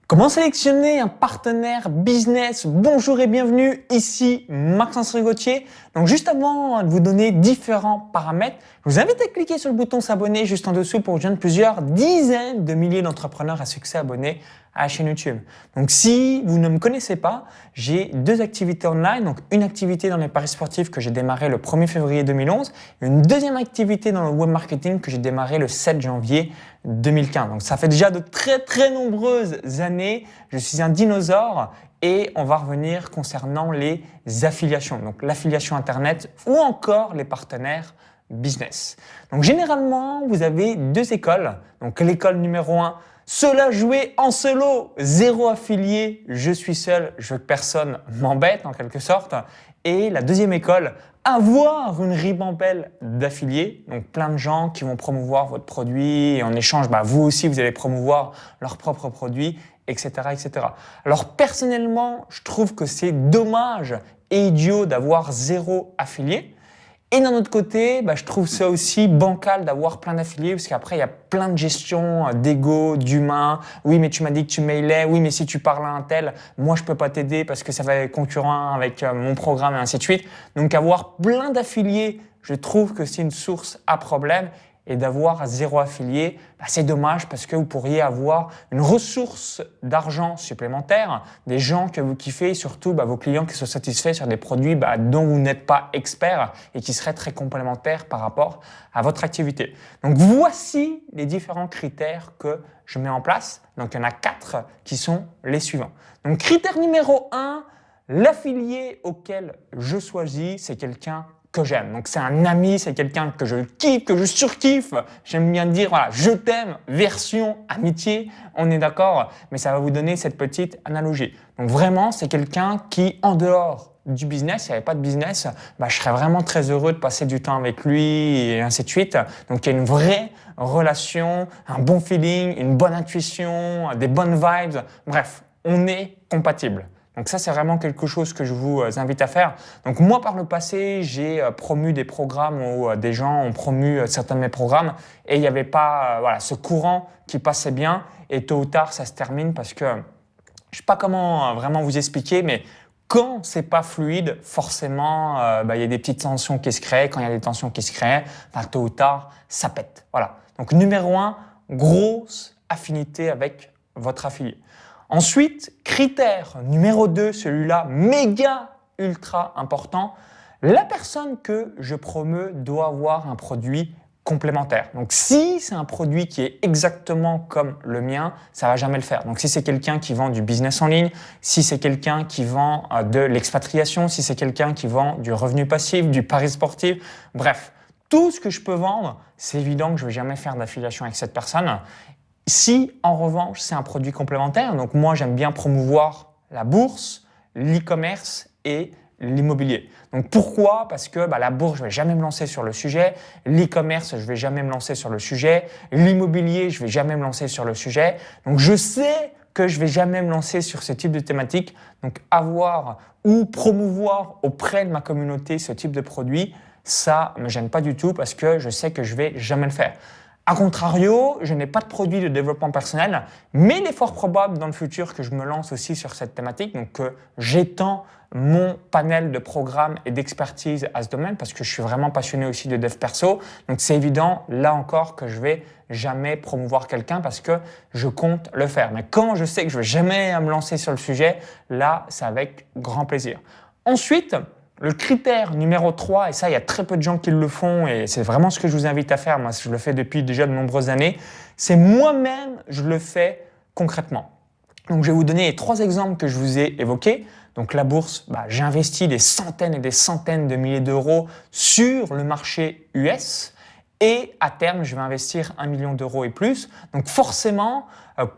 Comment sélectionner un partenaire business? Bonjour et bienvenue, ici Maxence Rigotier. Donc juste avant de vous donner différents paramètres, je vous invite à cliquer sur le bouton s'abonner juste en dessous pour rejoindre plusieurs dizaines de milliers d'entrepreneurs à succès abonnés à la chaîne YouTube. Donc si vous ne me connaissez pas, j'ai deux activités online. Donc une activité dans les paris sportifs que j'ai démarré le 1er février 2011 et une deuxième activité dans le web marketing que j'ai démarré le 7 janvier 2015. Donc ça fait déjà de très nombreuses années. Je suis un dinosaure et on va revenir concernant les affiliations. Donc l'affiliation Internet ou encore les partenaires business. Donc généralement, vous avez deux écoles. Donc l'école numéro 1, cela jouer en solo, zéro affilié, je suis seul, je veux que personne m'embête en quelque sorte. Et la deuxième école, avoir une ribambelle d'affiliés, donc plein de gens qui vont promouvoir votre produit et en échange, vous aussi, vous allez promouvoir leurs propres produits, etc., etc. Alors personnellement, je trouve que c'est dommage et idiot d'avoir zéro affilié. Et d'un autre côté, je trouve ça aussi bancal d'avoir plein d'affiliés parce qu'après, il y a plein de gestion d'ego, d'humain. Oui, mais tu m'as dit que tu mailais. Oui, mais si tu parles à un tel, moi, je peux pas t'aider parce que ça va être concurrent avec mon programme et ainsi de suite. Donc, avoir plein d'affiliés, je trouve que c'est une source à problème. Et d'avoir zéro affilié, c'est dommage parce que vous pourriez avoir une ressource d'argent supplémentaire, des gens que vous kiffez et surtout vos clients qui sont satisfaits sur des produits dont vous n'êtes pas expert et qui seraient très complémentaires par rapport à votre activité. Donc voici les différents critères que je mets en place. Donc il y en a 4 qui sont les suivants. Donc critère numéro 1, l'affilié auquel je choisis, c'est quelqu'un que j'aime. Donc c'est un ami, c'est quelqu'un que je kiffe, que je surkiffe. J'aime bien dire, voilà, je t'aime, version amitié, on est d'accord, mais ça va vous donner cette petite analogie. Donc vraiment, c'est quelqu'un qui, en dehors du business, s'il n'y avait pas de business, je serais vraiment très heureux de passer du temps avec lui et ainsi de suite. Donc il y a une vraie relation, un bon feeling, une bonne intuition, des bonnes vibes. Bref, on est compatibles. Donc ça, c'est vraiment quelque chose que je vous invite à faire. Donc moi, par le passé, j'ai promu des programmes où des gens ont promu certains de mes programmes et il n'y avait pas ce courant qui passait bien et tôt ou tard, ça se termine parce que je ne sais pas comment vraiment vous expliquer, mais quand c'est pas fluide, forcément, il y a des petites tensions qui se créent. Quand il y a des tensions qui se créent, tôt ou tard, ça pète. Voilà. Donc numéro 1, grosse affinité avec votre affilié. Ensuite, critère numéro 2, celui-là méga ultra important, la personne que je promeux doit avoir un produit complémentaire. Donc si c'est un produit qui est exactement comme le mien, ça va jamais le faire. Donc si c'est quelqu'un qui vend du business en ligne, si c'est quelqu'un qui vend de l'expatriation, si c'est quelqu'un qui vend du revenu passif, du pari sportif, bref, tout ce que je peux vendre, c'est évident que je ne vais jamais faire d'affiliation avec cette personne. Si, en revanche, c'est un produit complémentaire, donc moi, j'aime bien promouvoir la bourse, l'e-commerce et l'immobilier. Donc pourquoi? Parce que la bourse, je ne vais jamais me lancer sur le sujet, l'e-commerce, je ne vais jamais me lancer sur le sujet, l'immobilier, je ne vais jamais me lancer sur le sujet. Donc je sais que je ne vais jamais me lancer sur ce type de thématique. Donc avoir ou promouvoir auprès de ma communauté ce type de produit, ça ne me gêne pas du tout parce que je sais que je ne vais jamais le faire. A contrario, je n'ai pas de produit de développement personnel, mais il est fort probable dans le futur que je me lance aussi sur cette thématique, donc que j'étends mon panel de programmes et d'expertise à ce domaine parce que je suis vraiment passionné aussi de dev perso. Donc c'est évident, là encore, que je vais jamais promouvoir quelqu'un parce que je compte le faire. Mais quand je sais que je ne vais jamais me lancer sur le sujet, là, c'est avec grand plaisir. Ensuite, le critère numéro 3, et ça, il y a très peu de gens qui le font et c'est vraiment ce que je vous invite à faire. Moi, je le fais depuis déjà de nombreuses années. C'est moi-même, je le fais concrètement. Donc, je vais vous donner les 3 exemples que je vous ai évoqués. Donc, la bourse, j'ai investi des centaines et des centaines de milliers d'euros sur le marché US. Et à terme, je vais investir 1 million d'euros et plus. Donc forcément,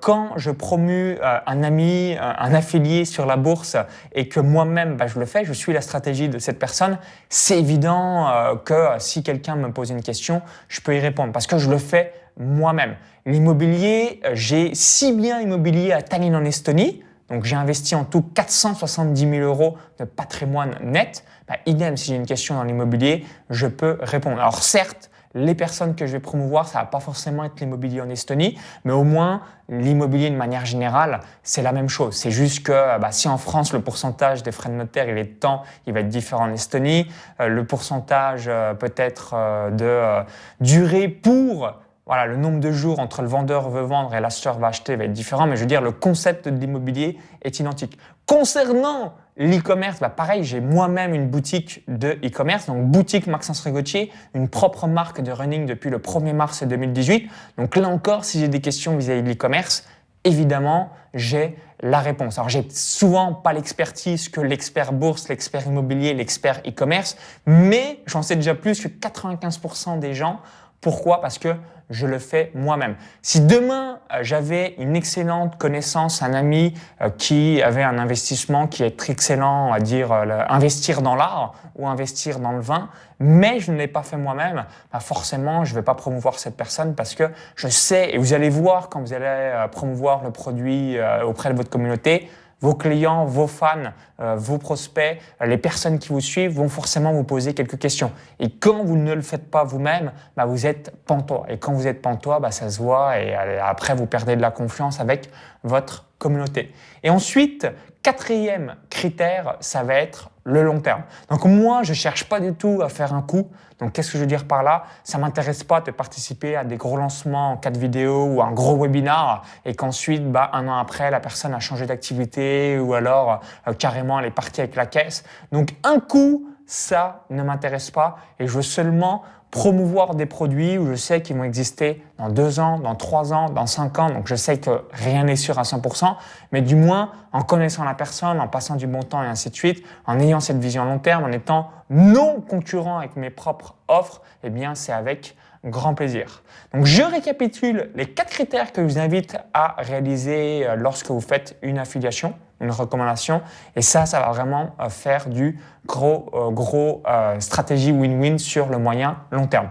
quand je promue un ami, un affilié sur la bourse et que moi-même, je le fais, je suis la stratégie de cette personne, c'est évident que si quelqu'un me pose une question, je peux y répondre parce que je le fais moi-même. L'immobilier, j'ai 6 biens immobiliers à Tallinn en Estonie. Donc j'ai investi en tout 470 000 euros de patrimoine net. Idem, si j'ai une question dans l'immobilier, je peux répondre. Alors certes, les personnes que je vais promouvoir, ça va pas forcément être l'immobilier en Estonie, mais au moins l'immobilier de manière générale, c'est la même chose. C'est juste que si en France, le pourcentage des frais de notaire, il est de temps, il va être différent en Estonie. Le pourcentage peut-être de durée pour le nombre de jours entre le vendeur veut vendre et l'acheteur va acheter va être différent, mais je veux dire, le concept de l'immobilier est identique. Concernant l'e-commerce, pareil, j'ai moi-même une boutique de e-commerce, donc boutique Maxence Rigotier, une propre marque de running depuis le 1er mars 2018. Donc là encore, si j'ai des questions vis-à-vis de l'e-commerce, évidemment, j'ai la réponse. Alors, j'ai souvent pas l'expertise que l'expert bourse, l'expert immobilier, l'expert e-commerce, mais j'en sais déjà plus que 95% des gens. Pourquoi? Parce que je le fais moi-même. Si demain, j'avais une excellente connaissance, un ami qui avait un investissement qui est excellent, à dire investir dans l'art ou investir dans le vin, mais je ne l'ai pas fait moi-même, forcément, je ne vais pas promouvoir cette personne parce que je sais, et vous allez voir quand vous allez promouvoir le produit auprès de votre communauté, vos clients, vos fans, vos prospects, les personnes qui vous suivent vont forcément vous poser quelques questions. Et quand vous ne le faites pas vous-même, vous êtes pantois. Et quand vous êtes pantois, ça se voit et après vous perdez de la confiance avec votre communauté. Et ensuite, quatrième critère, ça va être le long terme. Donc moi, je ne cherche pas du tout à faire un coup. Donc qu'est-ce que je veux dire par là? Ça ne m'intéresse pas de participer à des gros lancements en 4 vidéos ou un gros webinar et qu'ensuite, un an après, la personne a changé d'activité ou alors carrément elle est partie avec la caisse. Donc un coup, ça ne m'intéresse pas et je veux seulement promouvoir des produits où je sais qu'ils vont exister dans 2 ans, dans 3 ans, dans 5 ans. Donc, je sais que rien n'est sûr à 100%, mais du moins, en connaissant la personne, en passant du bon temps et ainsi de suite, en ayant cette vision long terme, en étant non concurrent avec mes propres offres, eh bien, c'est avec grand plaisir. Donc, je récapitule les 4 critères que je vous invite à réaliser lorsque vous faites une affiliation, une recommandation. Et ça va vraiment faire du gros stratégie win-win sur le moyen long terme.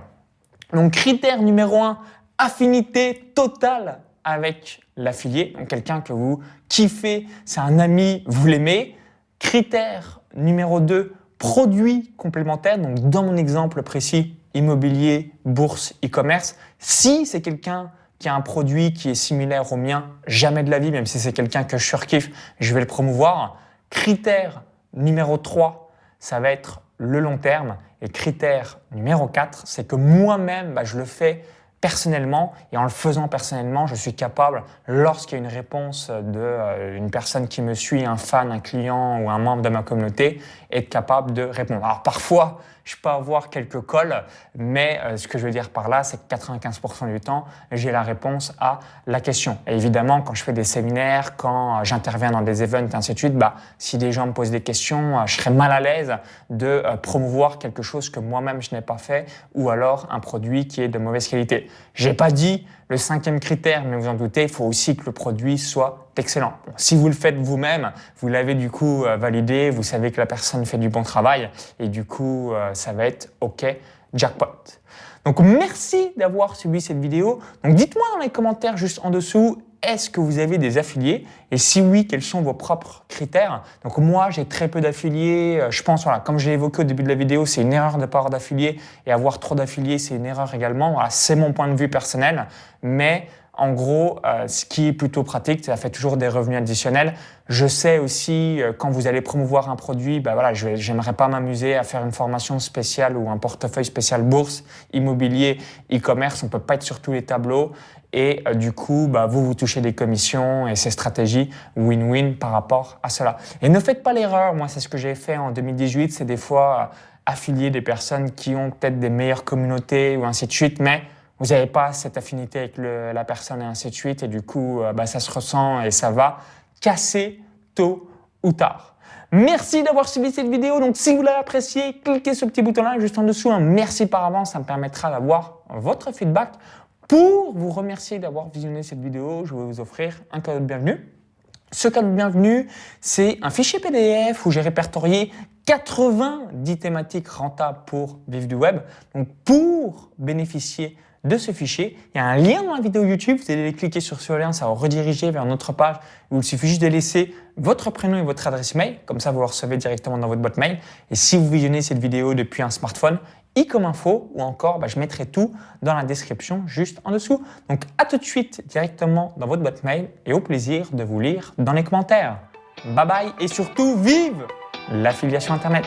Donc, critère numéro 1, affinité totale avec l'affilié. Donc, quelqu'un que vous kiffez, c'est un ami, vous l'aimez. Critère numéro 2, produit complémentaire. Donc, dans mon exemple précis, immobilier, bourse, e-commerce, si c'est quelqu'un qui a un produit qui est similaire au mien, jamais de la vie, même si c'est quelqu'un que je surkiffe, je vais le promouvoir. Critère numéro 3, ça va être le long terme. Et critère numéro 4, c'est que moi-même, je le fais personnellement et en le faisant personnellement, je suis capable, lorsqu'il y a une réponse d'une personne qui me suit, un fan, un client ou un membre de ma communauté, être capable de répondre. Alors parfois, je peux avoir quelques calls, mais ce que je veux dire par là, c'est que 95% du temps, j'ai la réponse à la question. Et évidemment, quand je fais des séminaires, quand j'interviens dans des events, ainsi de suite, si des gens me posent des questions, je serais mal à l'aise de promouvoir quelque chose que moi-même je n'ai pas fait ou alors un produit qui est de mauvaise qualité. J'ai pas dit le 5e critère, mais vous en doutez, il faut aussi que le produit soit excellent. Bon, si vous le faites vous-même, vous l'avez du coup validé, vous savez que la personne fait du bon travail et du coup, ça va être OK, jackpot. Donc, merci d'avoir suivi cette vidéo. Donc, dites-moi dans les commentaires juste en dessous, est-ce que vous avez des affiliés? Et si oui, quels sont vos propres critères? Donc moi, j'ai très peu d'affiliés. Je pense, comme je l'ai évoqué au début de la vidéo, c'est une erreur de ne pas avoir d'affiliés. Et avoir trop d'affiliés, c'est une erreur également. Voilà, c'est mon point de vue personnel. Mais en gros, ce qui est plutôt pratique, ça fait toujours des revenus additionnels. Je sais aussi, quand vous allez promouvoir un produit, j'aimerais pas m'amuser à faire une formation spéciale ou un portefeuille spécial bourse, immobilier, e-commerce. On peut pas être sur tous les tableaux. Et du coup, vous touchez des commissions et ces stratégies win-win par rapport à cela. Et ne faites pas l'erreur, moi c'est ce que j'ai fait en 2018, c'est des fois affilier des personnes qui ont peut-être des meilleures communautés ou ainsi de suite, mais vous n'avez pas cette affinité avec la personne et ainsi de suite. Et du coup, ça se ressent et ça va casser tôt ou tard. Merci d'avoir suivi cette vidéo. Donc, si vous l'avez apprécié, cliquez sur ce petit bouton-là juste en dessous. Merci par avance, ça me permettra d'avoir votre feedback. Pour vous remercier d'avoir visionné cette vidéo, je vais vous offrir un cadeau de bienvenue. Ce cadeau de bienvenue, c'est un fichier PDF où j'ai répertorié 90 thématiques rentables pour vivre du web. Donc, pour bénéficier de ce fichier, il y a un lien dans la vidéo YouTube. Vous allez cliquer sur ce lien, ça va rediriger vers notre page où il suffit juste de laisser votre prénom et votre adresse mail. Comme ça, vous le recevez directement dans votre boîte mail. Et si vous visionnez cette vidéo depuis un smartphone, i comme info ou encore je mettrai tout dans la description juste en dessous. Donc à tout de suite directement dans votre boîte mail et au plaisir de vous lire dans les commentaires. Bye bye et surtout vive l'affiliation Internet.